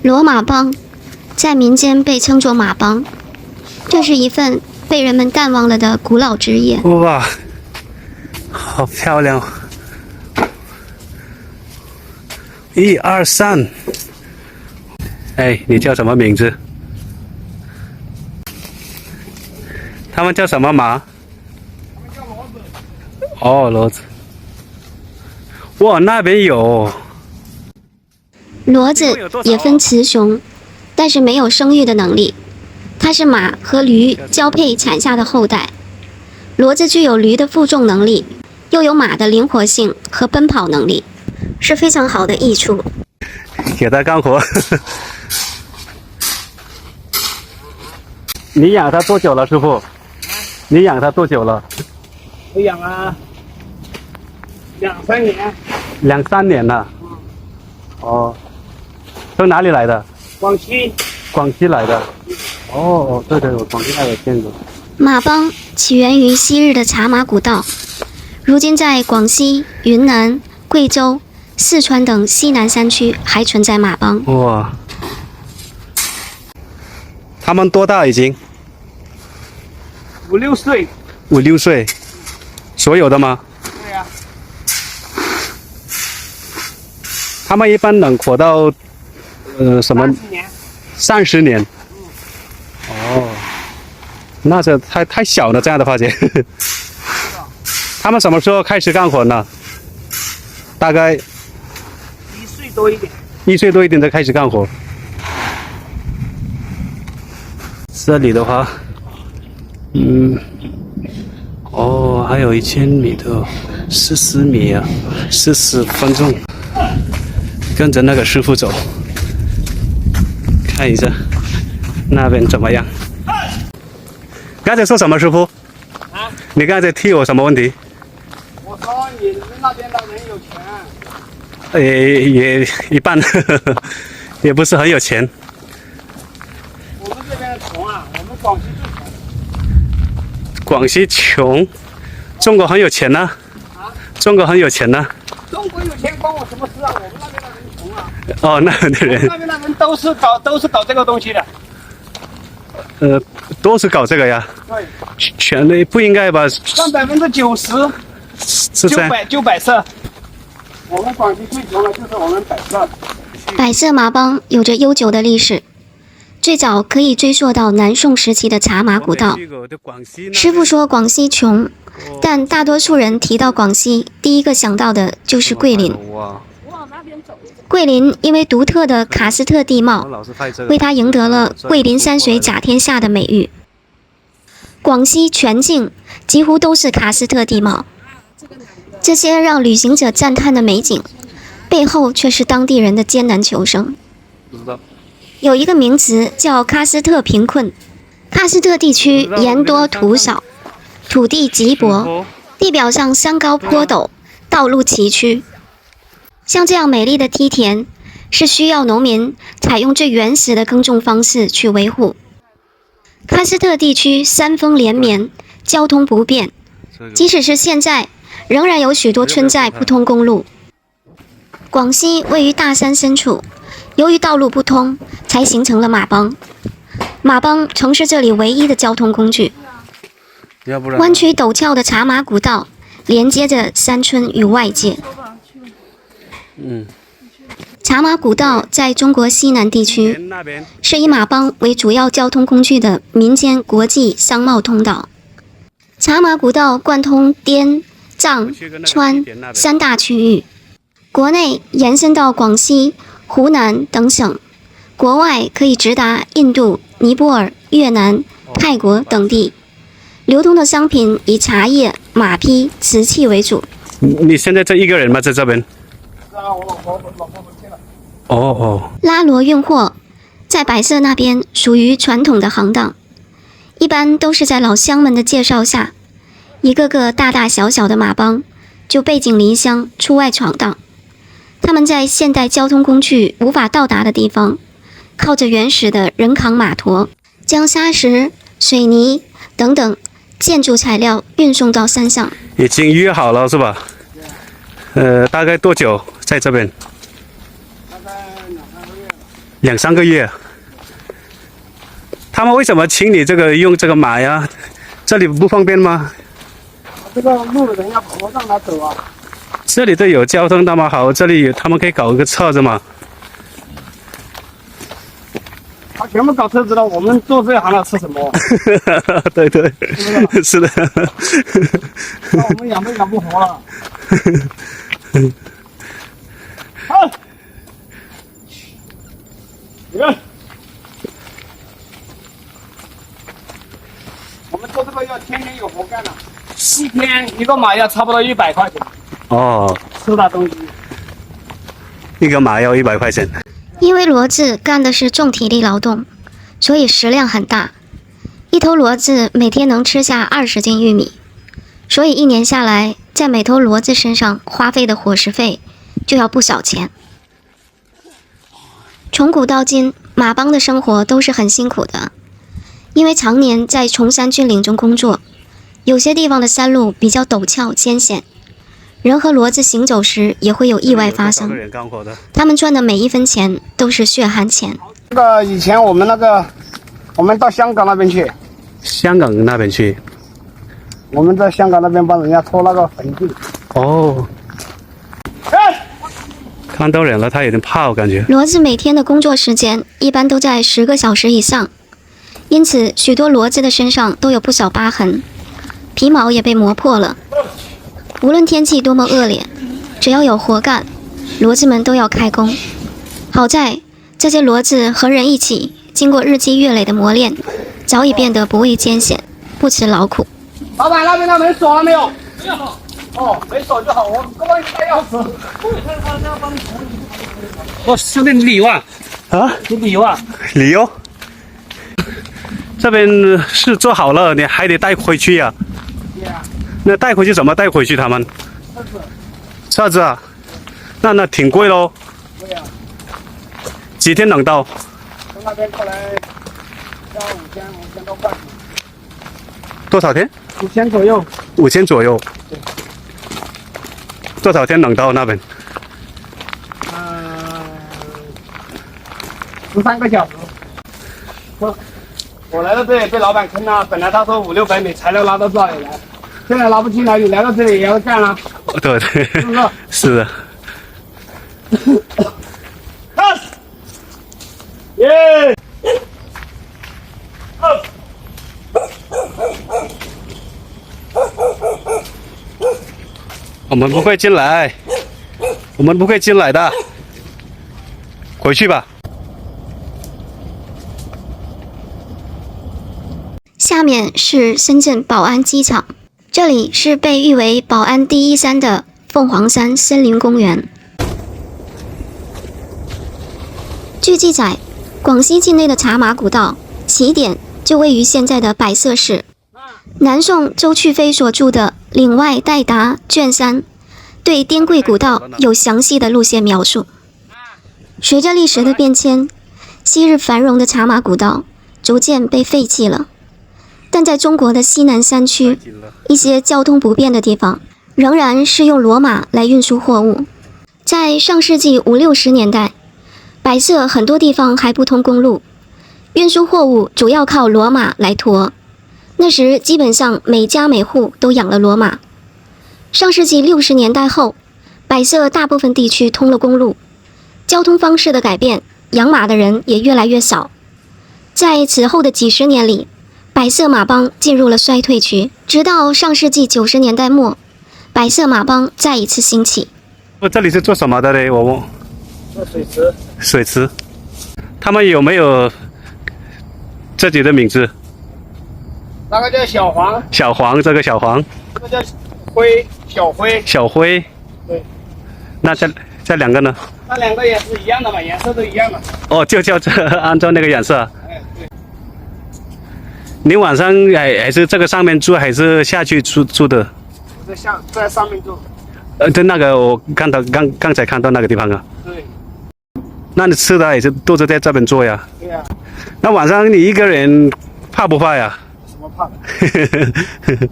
罗马帮在民间被称作马帮，这是一份被人们淡忘了的古老职业。哇，好漂亮！1、2、3。哎，你叫什么名字？他们叫什么马？他们叫骡子。哦，骡子。哇，那边有。骡子也分雌雄，但是没有生育的能力。它是马和驴交配产下的后代。骡子具有驴的负重能力，又有马的灵活性和奔跑能力，是非常好的益处。给它干活。你养它多久了，师傅？你养它多久了？我养了2、3年。2、3年了。哦，从哪里来的？广西。广西来的。哦，对对，我广西来的见过。马帮起源于昔日的茶马古道，如今在广西、云南、贵州、四川等西南山区还存在马帮。哇，他们多大已经5、6岁。？5、6岁，所有的吗？对呀。他们一般能活到什么30年。 30年。哦，那这太小了，这样的发现。他们什么时候开始干活呢？大概1岁多一点。1岁多一点才开始干活。这里的话，哦，还有1000米的，40米啊，40分钟，跟着那个师傅走，看一下那边怎么样。刚才说什么，师傅？啊？你刚才踢我什么问题？我说你们那边的人有钱。也一般，也不是很有钱。我们这边穷啊，我们广西最穷。广西穷，中国很有钱呢、啊？中国很有钱呢、中国有钱关我什么事啊？我们那边的人穷啊。哦，那边的我们人，那边的人都是搞这个东西的。都是搞这个呀。对。全的不应该吧？占90%。是这样。就摆设。我们广西最穷的就是我们摆设。百色马帮有着悠久的历史，最早可以追溯到南宋时期的茶马古道。师傅说广西穷，但大多数人提到广西，第一个想到的就是桂林。桂林因为独特的喀斯特地貌，为它赢得了桂林山水甲天下的美誉。广西全境几乎都是喀斯特地貌，这些让旅行者赞叹的美景，背后却是当地人的艰难求生。有一个名词叫喀斯特贫困。喀斯特地区盐多土少，土地瘠薄，地表上山高坡陡，道路崎岖。像这样美丽的梯田，是需要农民采用最原始的耕种方式去维护。喀斯特地区山峰连绵，交通不便，即使是现在，仍然有许多村寨不通公路。广西位于大山深处，由于道路不通，才形成了马帮。马帮曾是这里唯一的交通工具。弯曲陡峭的茶马古道连接着山村与外界。茶马古道在中国西南地区是以马帮为主要交通工具的民间国际商贸通道。茶马古道贯通滇藏川3大区域，国内延伸到广西、湖南等省，国外可以直达印度、尼泊尔、越南、泰国等地。流通的商品以茶叶、马匹、瓷器为主。你现在这一个人吗？在这边？是啊，我老婆不去了。哦。拉骡运货在百色那边属于传统的行当，一般都是在老乡们的介绍下，一个个大大小小的马帮就背井离乡出外闯荡。他们在现代交通工具无法到达的地方，靠着原始的人扛马驮，将砂石、水泥等等建筑材料运送到山上。已经约好了是吧？大概多久在这边？大概2、3个月。他们为什么请你用这个马呀？这里不方便吗？这个路人要不让他走啊。这里都有交通那么好，这里他们可以搞一个车子嘛？他全部搞车子了，我们做这行的吃什么？对对，是的。那我们养都养不活了。好，你看，我们做这个要天天有活干的，一天一个马要差不多100块钱。哦，吃的东西。一个马要100块钱。因为骡子干的是重体力劳动，所以食量很大。一头骡子每天能吃下20斤玉米，所以1年下来，在每头骡子身上花费的伙食费就要不少钱。从古到今，马帮的生活都是很辛苦的，因为常年在崇山峻岭中工作，有些地方的山路比较陡峭艰险，人和骡子行走时也会有意外发生。他们赚的每一分钱都是血汗钱。这个以前我们到香港那边去。香港那边去。我们在香港那边帮人家拖那个坟地。哦。看到人了，他有点怕，我感觉。骡子每天的工作时间一般都在10个小时以上，因此许多骡子的身上都有不少疤痕，皮毛也被磨破了。无论天气多么恶劣，只要有活干，骡子们都要开工。好在这些骡子和人一起，经过日积月累的磨练，早已变得不畏艰险，不辞劳苦。老板，那边的门锁了没有？没有。哦，没锁就好，我帮你带钥匙。哦，兄弟，你理由啊？啊？你理由啊？理由？这边是做好了，你还得带回去呀、啊。那带回去怎么带回去？他们？车子啊？那挺贵喽。对呀。几天能到？从那边过来要5000多块钱。多少天？5000左右。5000左右。对。多少天能到那边？13个小时。我来到这里被老板坑了，本来他说500、600米材料拉到这里来，现在拉不进来，你来到这里也要干了。对对，是不是？是的。耶！我们不会进来，我们不会进来的，回去吧。下面是深圳宝安机场，这里是被誉为宝安第一山的凤凰山森林公园。据记载，广西境内的茶马古道起点就位于现在的百色市。南宋周去飞所著的《岭外代答》卷3对滇桂古道有详细的路线描述。随着历史的变迁，昔日繁荣的茶马古道逐渐被废弃了，但在中国的西南山区，一些交通不便的地方仍然是用骡马来运输货物。在上世纪50、60年代，百色很多地方还不通公路，运输货物主要靠骡马来驮。那时基本上每家每户都养了骡马。上世纪60年代后，百色大部分地区通了公路，交通方式的改变，养马的人也越来越少。在此后的几十年里，百色马帮进入了衰退区，直到上世纪90年代末，百色马帮再一次兴起。这里是做什么的嘞？我问。做水池。水池。他们有没有自己的名字？那个叫小黄。小黄，这个小黄。这个叫灰，小灰。小灰。对。那这两个呢？那两个也是一样的嘛，颜色都一样的。哦，就叫这按照那个颜色。哎，对。你晚上还是这个上面住，还是下去住的？我在上面住。对，那个我看到刚才看到那个地方啊。对。那你吃的也是都是在这边做呀？对呀。那晚上你一个人怕不怕呀？什么怕的？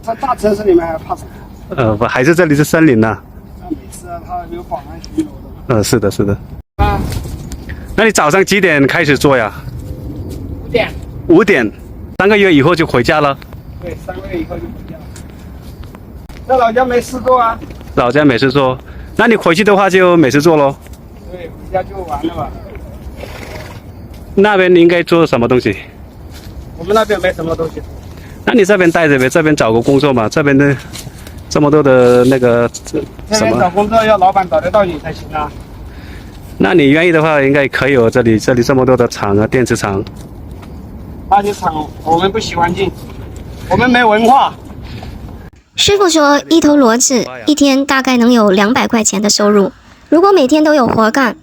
在大城市里面还怕什么？不，还是这里是森林呐。那没事啊，它有保安巡逻的。是的，是的。啊，那你早上几点开始做呀5点。5点，3个月以后就回家了。对，3个月以后就回家了。在老家没事做啊。老家没事做，那你回去的话就没事做喽。对，回家就完了吧。那边应该做什么东西？我们那边没什么东西。那你这边待着呗，这边找个工作嘛。这边的这么多的那个这边找工作要老板找得到你才行啊。那你愿意的话，应该可以有这里这么多的厂啊，电池厂。垃圾场我们不喜欢进，我们没文化。师傅说，一头骡子一天大概能有200块钱的收入。如果每天都有活干，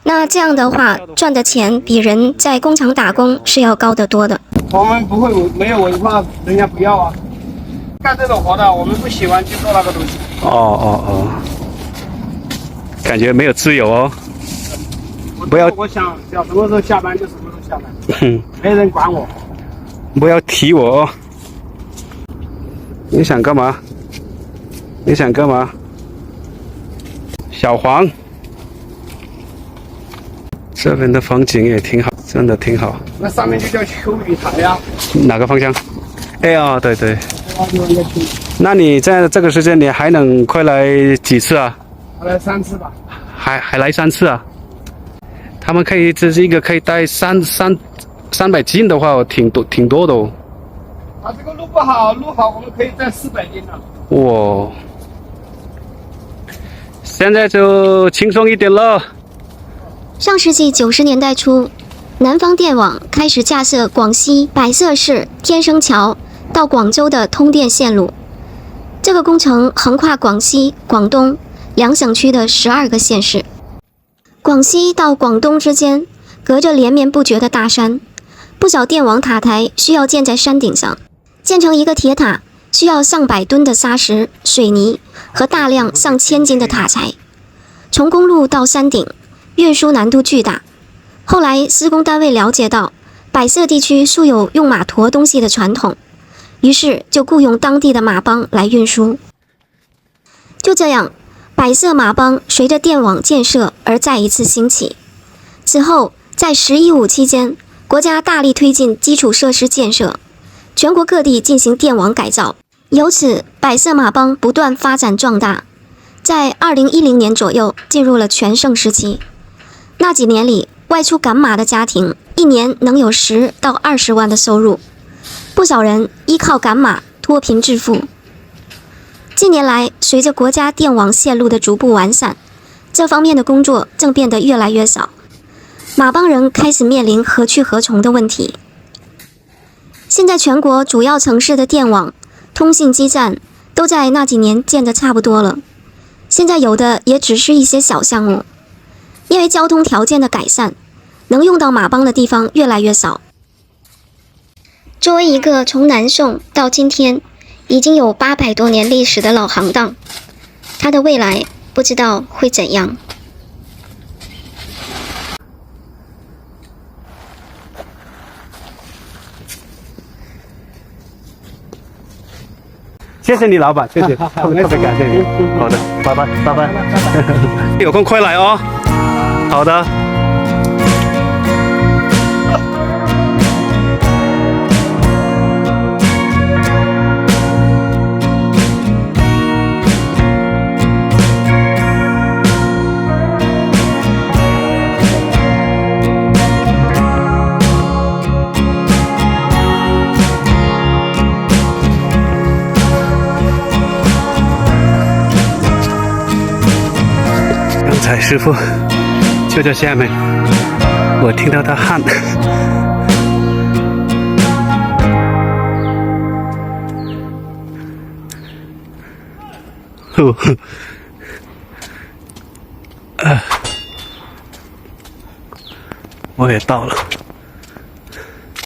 那这样的话赚的钱比人在工厂打工是要高得多的。我们不会没有文化，人家不要啊。干这种活的，我们不喜欢去做那个东西。感觉没有自由哦。不要，我想什么时候下班就什么时候下班，没人管我。不要提我哦。你想干嘛？你想干嘛？小黄，这边的风景也挺好，真的挺好。那上面就叫秋雨台呀。哪个方向？哎呀，对。那你在这个时间，你还能回来几次啊？来3次吧。还来3次啊？他们可以，这是一个可以带300斤的话，挺多的哦。啊，这个路不好，路好我们可以带400斤的。哇，现在就轻松一点了。上世纪90年代初，南方电网开始架设广西百色市天生桥到广州的通电线路。这个工程横跨广西、广东2省区的12个县市。广西到广东之间隔着连绵不绝的大山，不少电网塔台需要建在山顶上。建成一个铁塔需要上百吨的砂石、水泥和大量上千斤的塔材。从公路到山顶，运输难度巨大。后来施工单位了解到，百色地区素有用马驮东西的传统，于是就雇佣当地的马帮来运输。就这样，百色马帮随着电网建设而再一次兴起。此后，在“十一五”期间，国家大力推进基础设施建设，全国各地进行电网改造，由此百色马帮不断发展壮大。在2010年左右进入了全盛时期。那几年里，外出赶马的家庭一年能有10到20万的收入，不少人依靠赶马脱贫致富。近年来，随着国家电网线路的逐步完善，这方面的工作正变得越来越少，马帮人开始面临何去何从的问题。现在全国主要城市的电网、通信基站都在那几年建得差不多了，现在有的也只是一些小项目。因为交通条件的改善，能用到马帮的地方越来越少。作为一个从南宋到今天已经有800多年历史的老行当，它的未来不知道会怎样。谢谢你，老板，谢谢，特别感谢你。好的，拜拜，拜拜。有空快来哦。好的。刚才师傅就在下面，我听到他喊。我也到了。